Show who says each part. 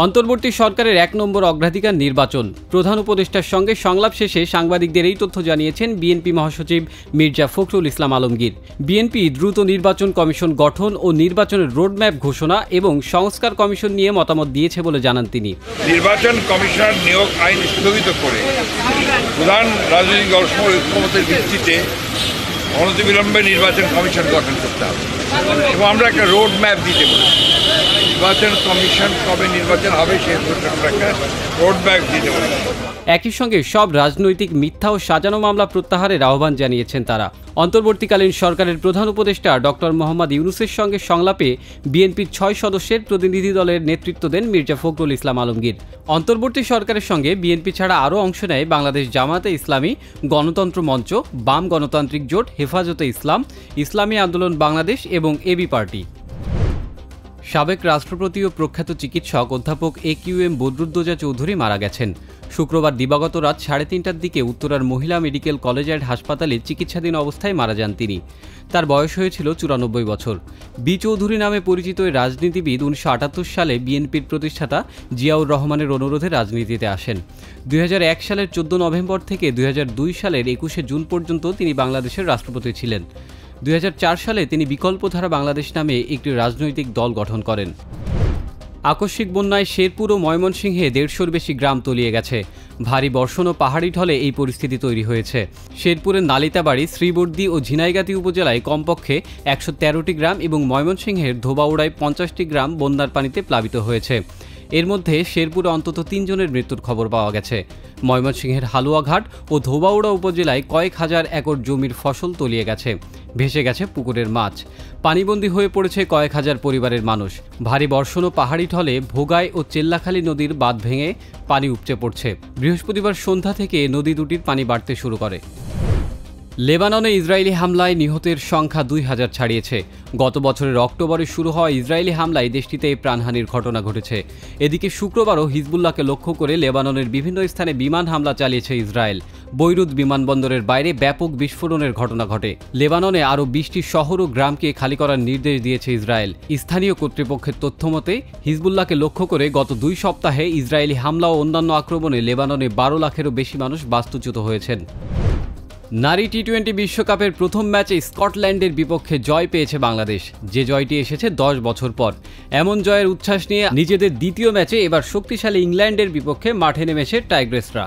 Speaker 1: অন্তর্বর্তী সরকারের ১ নম্বর অগ্রাধিকার নির্বাচন। প্রধান উপদেষ্টার সঙ্গে সংলাপ শেষে সাংবাদিকদের এই তথ্য জানিয়েছেন বিএনপি মহাসচিব মির্জা ফখরুল ইসলাম আলমগীর। বিএনপি দ্রুত নির্বাচন কমিশন গঠন ও নির্বাচনের রোডম্যাপ ঘোষণা এবং সংস্কার কমিশন নিয়ে মতামত দিয়েছে বলে জানান তিনি।
Speaker 2: নির্বাচন কমিশন নিয়োগ আইন স্থগিত করে প্রধান রাজনৈতিক দলসমূহের ঐক্যমতের ভিত্তিতে অনতিবিলম্বে নির্বাচন কমিশন গঠন করতে হবে এবং আমরা একটা রোড ম্যাপ দিতে বলেছি। নির্বাচন কমিশন কবে নির্বাচন হবে সে আমরা একটা রোড ম্যাপ দিতে বলেছি।
Speaker 1: একই সঙ্গে সব রাজনৈতিক মিথ্যা ও সাজানো মামলা প্রত্যাহারের আহ্বান জানিয়েছেন তারা। অন্তর্বর্তীকালীন সরকারের প্রধান উপদেষ্টা ডক্টর মোহাম্মদ ইউনূসের সঙ্গে সংলাপে বিএনপির ৬ সদস্যের প্রতিনিধি দলের নেতৃত্ব দেন মির্জা ফখরুল ইসলাম আলমগীর। অন্তর্বর্তী সরকারের সঙ্গে বিএনপি ছাড়া আরও অংশ নেয় বাংলাদেশ জামায়াতে ইসলামী, গণতন্ত্র মঞ্চ, বাম গণতান্ত্রিক জোট, হেফাজতে ইসলাম, ইসলামী আন্দোলন বাংলাদেশ এবং এবি পার্টি। সাবেক রাষ্ট্রপতি ও প্রখ্যাত চিকিৎসক অধ্যাপক AQM বদরুদ্দোজা চৌধুরী মারা গেছেন। শুক্রবার দিবাগত রাত 3:30টার দিকে উত্তরার মহিলা মেডিকেল কলেজ অ্যান্ড হাসপাতালে চিকিৎসাধীন অবস্থায় মারা যান তিনি। তার বয়স হয়েছিল 94 বছর। বি চৌধুরী নামে পরিচিত এই রাজনীতিবিদ 1978 সালে বিএনপির প্রতিষ্ঠাতা জিয়াউর রহমানের অনুরোধে রাজনীতিতে আসেন। 2001 সালের 14 নভেম্বর থেকে 2002 সালের 21শে জুন পর্যন্ত তিনি বাংলাদেশের রাষ্ট্রপতি ছিলেন। 2004 সালে তিনি বিকল্পধারা বাংলাদেশ নামে একটি রাজনৈতিক দল গঠন করেন। আকস্মিক বন্যায় শেরপুর ও ময়মনসিংহে 150-র বেশি গ্রাম তলিয়ে গেছে। ভারী বর্ষণ ও পাহাড়ি ঢলে এই পরিস্থিতি তৈরি হয়েছে। শেরপুরের নালিতাবাড়ি, শ্রীবর্দী ও ঝিনাইগাতী উপজেলায় কমপক্ষে 113টি গ্রাম এবং ময়মনসিংহের ধোবাউড়ায় 50টি গ্রাম বন্যার পানিতে প্লাবিত হয়েছে। এর মধ্যে শেরপুরে অন্তত 3 জনের মৃত্যুর খবর পাওয়া গেছে। ময়মনসিংহের হালুয়াঘাট ও ধোবাউড়া উপজেলায় কয়েক হাজার একর জমির ফসল তলিয়ে গেছে। ভেসে গেছে পুকুরের মাছ। পানিবন্দী হয়ে পড়েছে কয়েক হাজার পরিবারের মানুষ। ভারী বর্ষণ ও পাহাড়ি ঢলে ভোগাই ও চেল্লাখালী নদীর বাঁধ ভেঙে পানি উপচে পড়ছে। বৃহস্পতিবার সন্ধ্যা থেকে নদী দুটির পানি বাড়তে শুরু করে। লেবাননে ইসরায়েলি হামলায় নিহতের সংখ্যা 2000 ছাড়িয়েছে। গত বছরের অক্টোবরে শুরু হওয়া ইসরায়েলি হামলায় দেশটিতে প্রাণহানির ঘটনা ঘটেছে। এদিকে শুক্রবারও হিজবুল্লাহকে লক্ষ্য করে লেবাননের বিভিন্ন স্থানে বিমান হামলা চালিয়েছে ইসরায়েল। বৈরুত বিমানবন্দরের বাইরে ব্যাপক বিস্ফোরণের ঘটনা ঘটে। লেবাননে আরও 20টি শহর ও গ্রামকে খালি করার নির্দেশ দিয়েছে ইসরায়েল। স্থানীয় কর্তৃপক্ষের তথ্যমতে হিজবুল্লাহকে লক্ষ্য করে গত 2 সপ্তাহে ইসরায়েলি হামলা ও অন্যান্য আক্রমণে লেবাননে 12 লাখেরও বেশি মানুষ বাস্তুচ্যুত হয়েছেন। নারী টি-20 বিশ্বকাপের প্রথম ম্যাচে স্কটল্যান্ডের বিপক্ষে জয় পেয়েছে বাংলাদেশ, যে জয়টি এসেছে 10 বছর পর। এমন জয়ের উচ্ছ্বাস নিয়ে নিজেদের দ্বিতীয় ম্যাচে এবার শক্তিশালী ইংল্যান্ডের বিপক্ষে মাঠে নেমেছে টাইগ্রেসরা।